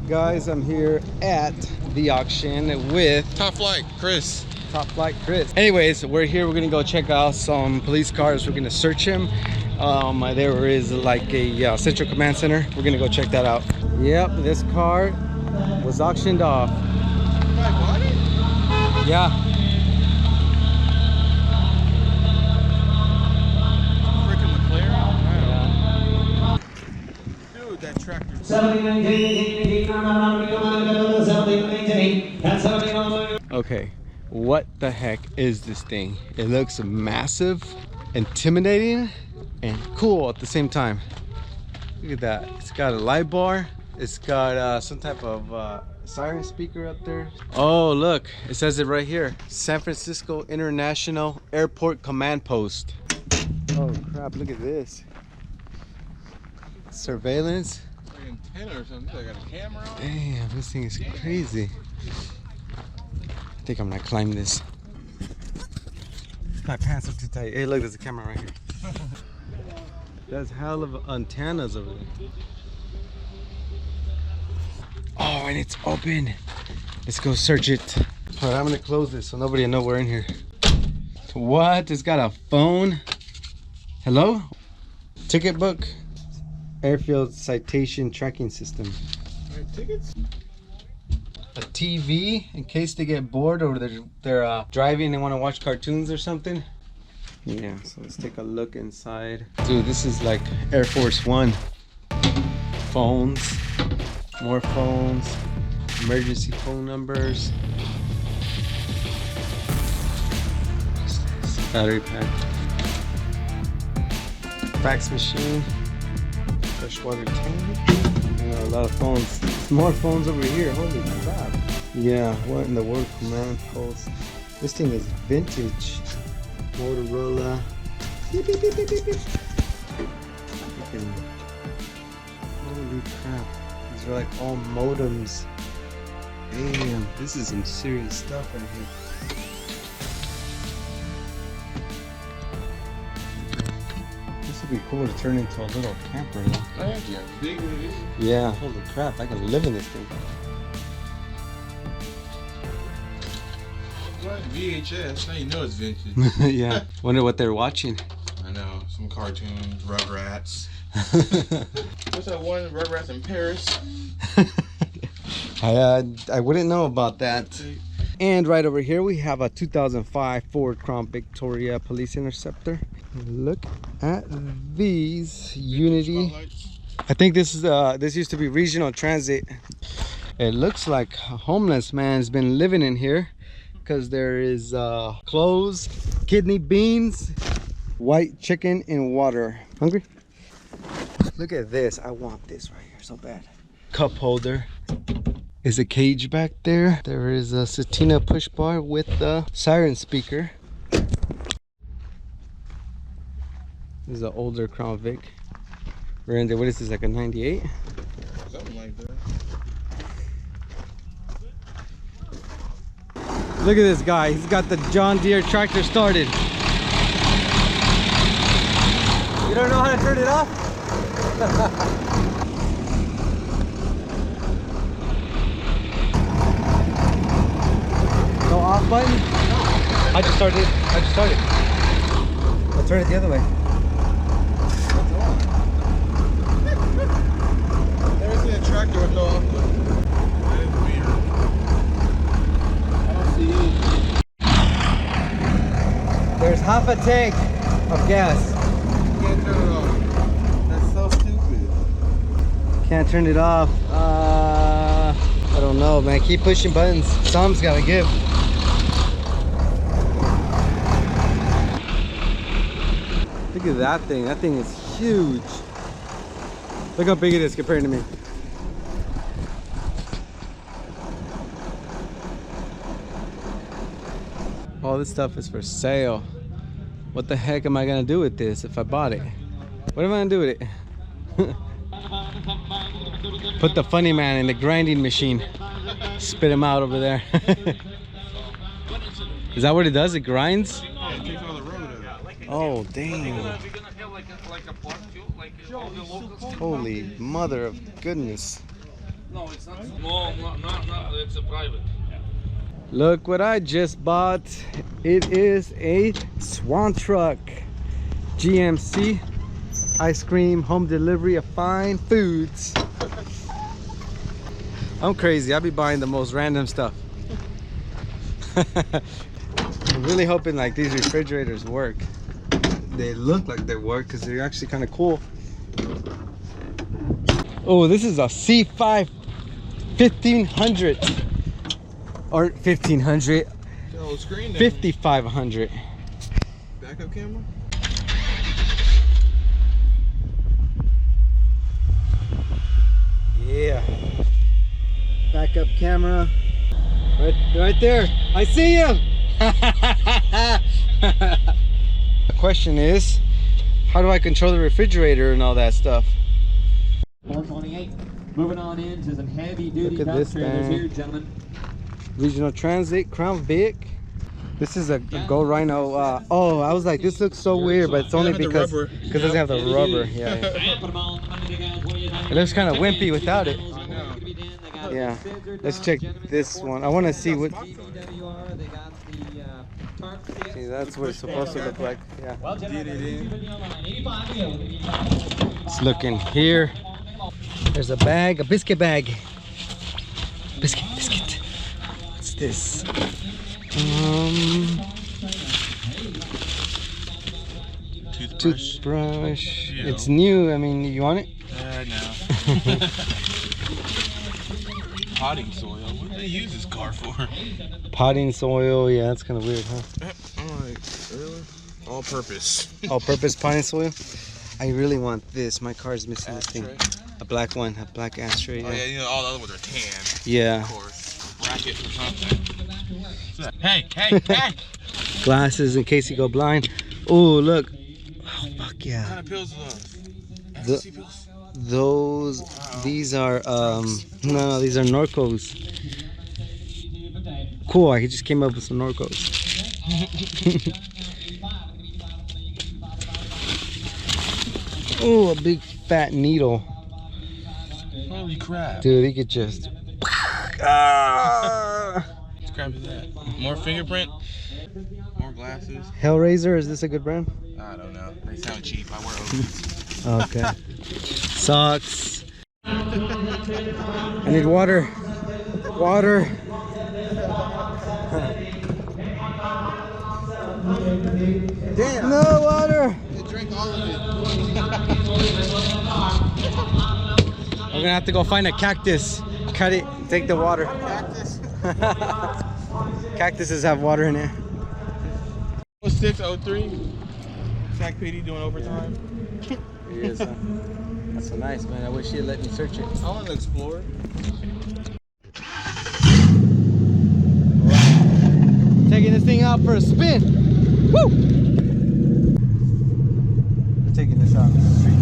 Guys, I'm here at the auction with Top Flight Chris. Top Flight Chris. Anyways, we're here. We're gonna go check out some police cars. We're gonna search him. There is like a Central Command Center. We're gonna go check that out. Yep, this car was auctioned off. Yeah. Freaking McLaren. Wow. Dude, that tractor. Okay, what the heck is this thing? It looks massive, intimidating, and cool at the same time. Look at that. It's got a light bar. It's got some type of siren speaker up there. Oh, look, it says it right here. San Francisco International Airport Command Post. Oh crap, look at this. Surveillance. Like antenna or something. I got a camera on. Damn, this thing is crazy. I think I'm gonna climb this. My pants are too tight. Hey, look, there's a camera right here. There's hell of antennas over there. Oh, and it's open. Let's go search it. All right, I'm gonna close this so nobody will know we're in here. What? It's got a phone. Hello? Ticket book. Airfield citation tracking system. Tickets? A TV in case they get bored or they're driving and want to watch cartoons or something. Yeah, so let's take a look inside. Dude, this is like Air Force One. Phones, more phones, emergency phone numbers. What's this? Battery pack. Fax machine. Freshwater tank. A lot of phones. There's more phones over here. Holy crap. Yeah, what in the world? Command post. This thing is vintage. Motorola. Beep, beep, beep, beep, beep, beep. Holy crap. These are like all modems. Damn, this is some serious stuff right here. This would be cool to turn into a little camper though. Thank you. Big it is. Yeah, holy crap, I can live in this thing. What? VHS. Now you know it's vintage. Yeah, wonder what they're watching. I know. Some cartoons, Rugrats. What's that one? Rugrats in Paris? I wouldn't know about that. And right over here we have a 2005 Ford Crown Victoria Police Interceptor. Look at these Unity. I think this is this used to be Regional Transit. It looks like a homeless man's been living in here because there is clothes, kidney beans, white chicken, and water. Hungry? Look at this. I want this right here so bad. Cup holder. Is a cage back there. There is a Satina push bar with the siren speaker. This is an older Crown Vic. We're in there. What is this, like a 98? Something like that. Look at this guy. He's got the John Deere tractor started. You don't know how to turn it off? No off button? I just started. I'll turn it the other way. There's a tractor with no off button. That is weird. I don't see it. There's half a tank of gas. You can't turn it off. That's so stupid. Can't turn it off. I don't know, man. Keep pushing buttons. Something's gotta give. Look at that thing. That thing is huge. Look how big it is compared to me. All this stuff is for sale. What the heck am I gonna do with this if I bought it? What am I gonna do with it? Put the funny man in the grinding machine. Spit him out over there. Is that what it does? It grinds? Yeah, it takes all the road out. Oh, damn. Holy mother of goodness. No, it's not. No, not. It's a private. Look what I just bought. It is a Swan Truck. GMC. Ice cream, home delivery of fine foods. I'm crazy. I be buying the most random stuff. I'm really hoping like these refrigerators work. They look like they work because they're actually kind of cool. Oh, this is a C5 1500 or 1500 5500 Backup camera. Yeah, backup camera right there. I see you. The question is, how do I control the refrigerator and all that stuff? 428. Moving on into some heavy duty Look at dump this trailers thing. here, gentlemen. Regional Transit, Crown Vic. This is a Go Rhino. Oh, I was like, this looks so weird, but it's only because it doesn't have the rubber. Yeah, it looks kind of wimpy without it. Yeah, let's check this one. I want to see what. See, that's what it's supposed to look like. Yeah. Let's look in here. There's a bag, a biscuit bag. Biscuit. What's this? Toothbrush. Yeah. It's new. I mean, you want it? No. Potting soil. What do they use this car for? Potting soil. Yeah, that's kind of weird, huh? I'm like, really? All purpose. All-purpose potting soil. I really want this. My car's missing this thing. Ashtray. A black one, a black ashtray. Oh yeah, you know all the other ones are tan. Yeah. Of course. Bracket or something. Hey! Glasses in case you go blind. Oh, look. Oh, fuck What yeah. kind of pills are those? The- Ecstasy pills? Those, these are, no, these are Norcos. Cool, I just came up with some Norcos. Oh, a big fat needle. Holy crap. Dude, you could just... What crap is that? More fingerprint? More glasses? Hellraiser, is this a good brand? I don't know. They sound cheap. I wear Oakleys. Okay. Socks. I need water. Water. Damn! No water. I drank all of it. We're gonna have to go find a cactus. Cut it, take the water. Cactus. Cactuses have water in it. 0603. Zach PD doing overtime. He is, huh? That's so nice, man. I wish he'd let me search it. I want to explore it. Taking this thing out for a spin. Woo! Taking this out in the street.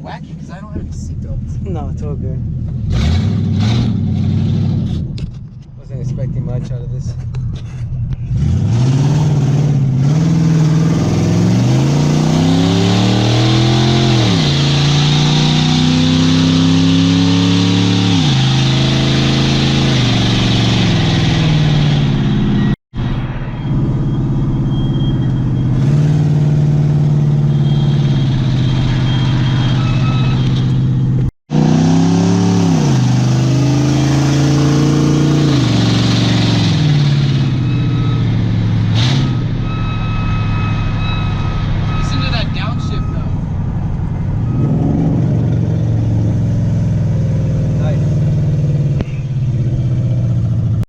Wacky because I don't have any seatbelts. No, it's all good. Wasn't expecting much out of this.